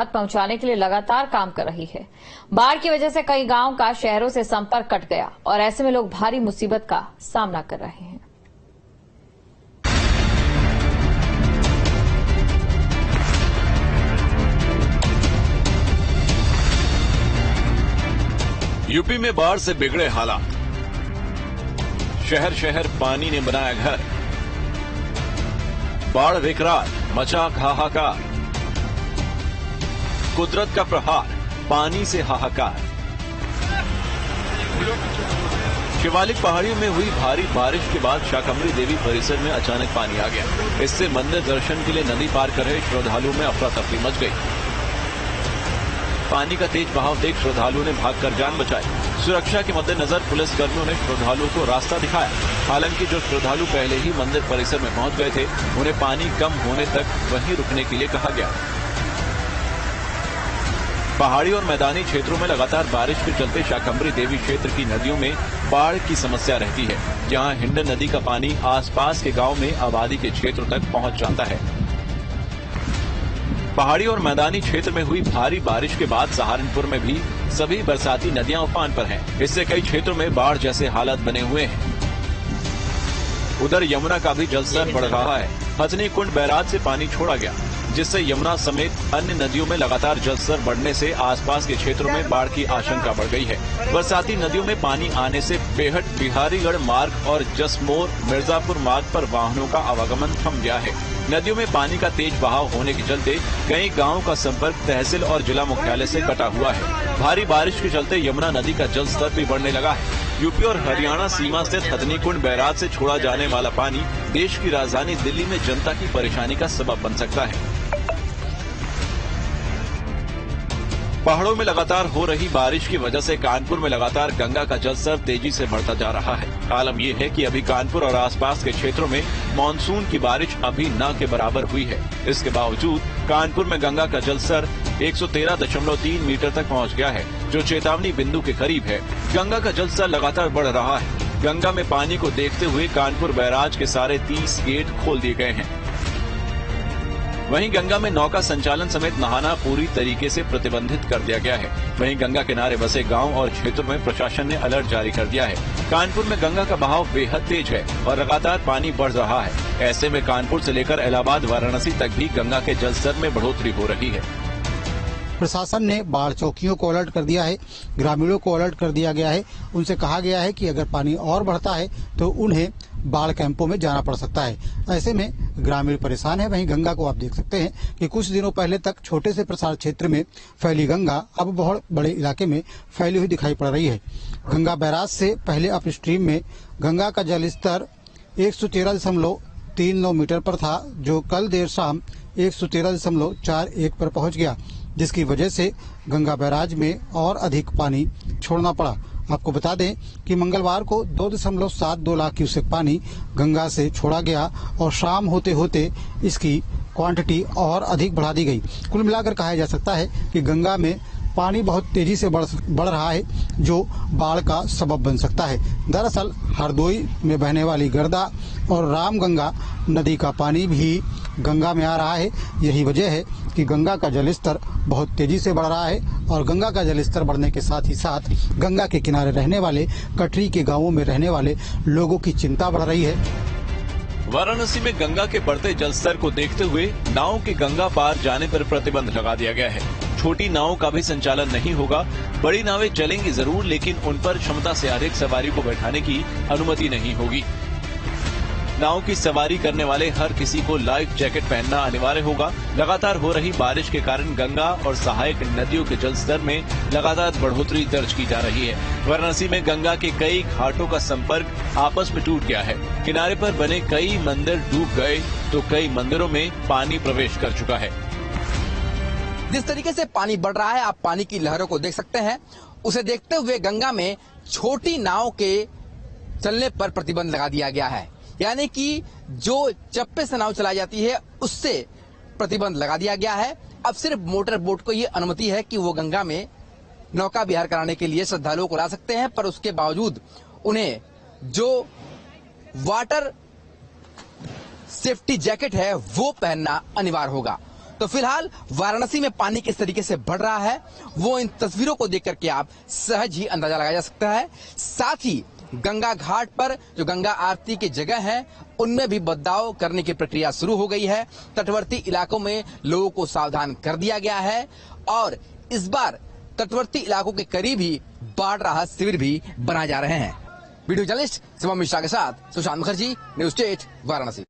पहुंचाने के लिए लगातार काम कर रही है। बाढ़ की वजह से कई गांव का शहरों से संपर्क कट गया और ऐसे में लोग भारी मुसीबत का सामना कर रहे हैं। यूपी में बाढ़ से बिगड़े हालात, शहर शहर पानी ने बनाया घर, बाढ़ विकराल, मचा हाहाकार, कुदरत का प्रहार, पानी से हाहाकार। शिवालिक पहाड़ियों में हुई भारी बारिश के बाद शाकंभरी देवी परिसर में अचानक पानी आ गया। इससे मंदिर दर्शन के लिए नदी पार कर रहे श्रद्धालुओं में अफरा तफरी मच गई। पानी का तेज बहाव देख श्रद्धालुओं ने भागकर जान बचाई। सुरक्षा के मद्देनजर पुलिस कर्मियों ने श्रद्धालुओं को रास्ता दिखाया। हालांकि जो श्रद्धालु पहले ही मंदिर परिसर में पहुंच गए थे, उन्हें पानी कम होने तक वहीं रुकने के लिए कहा गया। पहाड़ी और मैदानी क्षेत्रों में लगातार बारिश के चलते शाकंभरी देवी क्षेत्र की नदियों में बाढ़ की समस्या रहती है। जहां हिंडन नदी का पानी आसपास के गांव में आबादी के क्षेत्रों तक पहुंच जाता है। पहाड़ी और मैदानी क्षेत्र में हुई भारी बारिश के बाद सहारनपुर में भी सभी बरसाती नदियां उफान पर हैं। इससे कई क्षेत्रों में बाढ़ जैसे हालात बने हुए हैं। उधर यमुना का भी जलस्तर बढ़ रहा है। हथनी कुंड बैराज से पानी छोड़ा गया, जिससे यमुना समेत अन्य नदियों में लगातार जलस्तर बढ़ने से आसपास के क्षेत्रों में बाढ़ की आशंका बढ़ गई है। बरसाती नदियों में पानी आने से बेहट बिहारीगढ़ मार्ग और जसमोर मिर्जापुर मार्ग पर वाहनों का आवागमन थम गया है। नदियों में पानी का तेज बहाव होने के चलते कई गांवों का संपर्क तहसील और जिला मुख्यालय से कटा हुआ है। भारी बारिश के चलते यमुना नदी का जलस्तर भी बढ़ने लगा है। यूपी और हरियाणा सीमा स्थित हथनी कुंड बैराज से छोड़ा जाने वाला पानी देश की राजधानी दिल्ली में जनता की परेशानी का सबब बन सकता है। पहाड़ों में लगातार हो रही बारिश की वजह से कानपुर में लगातार गंगा का जलस्तर तेजी से बढ़ता जा रहा है। आलम यह है कि अभी कानपुर और आसपास के क्षेत्रों में मानसून की बारिश अभी न के बराबर हुई है। इसके बावजूद कानपुर में गंगा का जलस्तर 113.3 मीटर तक पहुंच गया है, जो चेतावनी बिंदु के करीब है। गंगा का जलस्तर लगातार बढ़ रहा है। गंगा में पानी को देखते हुए कानपुर बैराज के सारे 30 गेट खोल दिए गए हैं। वहीं गंगा में नौका संचालन समेत नहाना पूरी तरीके से प्रतिबंधित कर दिया गया है। वहीं गंगा किनारे बसे गांव और क्षेत्रों में प्रशासन ने अलर्ट जारी कर दिया है। कानपुर में गंगा का बहाव बेहद तेज है और लगातार पानी बढ़ रहा है। ऐसे में कानपुर से लेकर इलाहाबाद, वाराणसी तक भी गंगा के जलस्तर में बढ़ोतरी हो रही है। प्रशासन ने बाढ़ चौकियों को अलर्ट कर दिया है, ग्रामीणों को अलर्ट कर दिया गया है। उनसे कहा गया है कि अगर पानी और बढ़ता है तो उन्हें बाढ़ कैंपों में जाना पड़ सकता है। ऐसे में ग्रामीण परेशान है। वहीं गंगा को आप देख सकते हैं कि कुछ दिनों पहले तक छोटे से प्रसार क्षेत्र में फैली गंगा अब बहुत बड़े इलाके में फैली हुई दिखाई पड़ रही है। गंगा बैराज से पहले अपस्ट्रीम में गंगा का जलस्तर 113.39 मीटर पर था, जो कल देर शाम 113.41 पर पहुंच गया, जिसकी वजह से गंगा बैराज में और अधिक पानी छोड़ना पड़ा। आपको बता दें कि मंगलवार को 2.72 लाख क्यूसेक पानी गंगा से छोड़ा गया और शाम होते होते इसकी क्वांटिटी और अधिक बढ़ा दी गई। कुल मिलाकर कहा जा सकता है कि गंगा में पानी बहुत तेजी से बढ़ रहा है, जो बाढ़ का सबब बन सकता है। दरअसल हरदोई में बहने वाली गर्दा और रामगंगा नदी का पानी भी गंगा में आ रहा है। यही वजह है कि गंगा का जलस्तर बहुत तेजी से बढ़ रहा है और गंगा का जलस्तर बढ़ने के साथ ही साथ गंगा के किनारे रहने वाले कटरी के गांवों में रहने वाले लोगों की चिंता बढ़ रही है। वाराणसी में गंगा के बढ़ते जलस्तर को देखते हुए नाव के गंगा पार जाने पर प्रतिबंध लगा दिया गया है। छोटी नावों का भी संचालन नहीं होगा। बड़ी नावें चलेंगी जरूर, लेकिन उन पर क्षमता से अधिक सवारी को बैठाने की अनुमति नहीं होगी। नाव की सवारी करने वाले हर किसी को लाइफ जैकेट पहनना अनिवार्य होगा। लगातार हो रही बारिश के कारण गंगा और सहायक नदियों के जलस्तर में लगातार बढ़ोतरी दर्ज की जा रही है। वाराणसी में गंगा के कई घाटों का संपर्क आपस में टूट गया है। किनारे पर बने कई मंदिर डूब गए तो कई मंदिरों में पानी प्रवेश कर चुका है। जिस तरीके से पानी बढ़ रहा है, आप पानी की लहरों को देख सकते हैं। उसे देखते हुए गंगा में छोटी नाव के चलने पर प्रतिबंध लगा दिया गया है, यानी कि जो चप्पे से नाव चलाई जाती है उससे प्रतिबंध लगा दिया गया है। अब सिर्फ मोटर बोट को ये अनुमति है कि वो गंगा में नौका विहार कराने के लिए श्रद्धालुओं को ला सकते हैं, पर उसके बावजूद उन्हें जो वाटर सेफ्टी जैकेट है वो पहनना अनिवार्य होगा। तो फिलहाल वाराणसी में पानी किस तरीके से बढ़ रहा है वो इन तस्वीरों को देख करके आप सहज ही अंदाजा लगाया जा सकता है। साथ ही गंगा घाट पर जो गंगा आरती की जगह है उनमें भी बदलाव करने की प्रक्रिया शुरू हो गई है। तटवर्ती इलाकों में लोगों को सावधान कर दिया गया है और इस बार तटवर्ती इलाकों के करीब ही बाढ़ राहत शिविर भी बनाए जा रहे हैं। वीडियो जर्नलिस्ट शिवम मिश्रा के साथ सुशांत मुखर्जी, न्यूज़ 8 वाराणसी।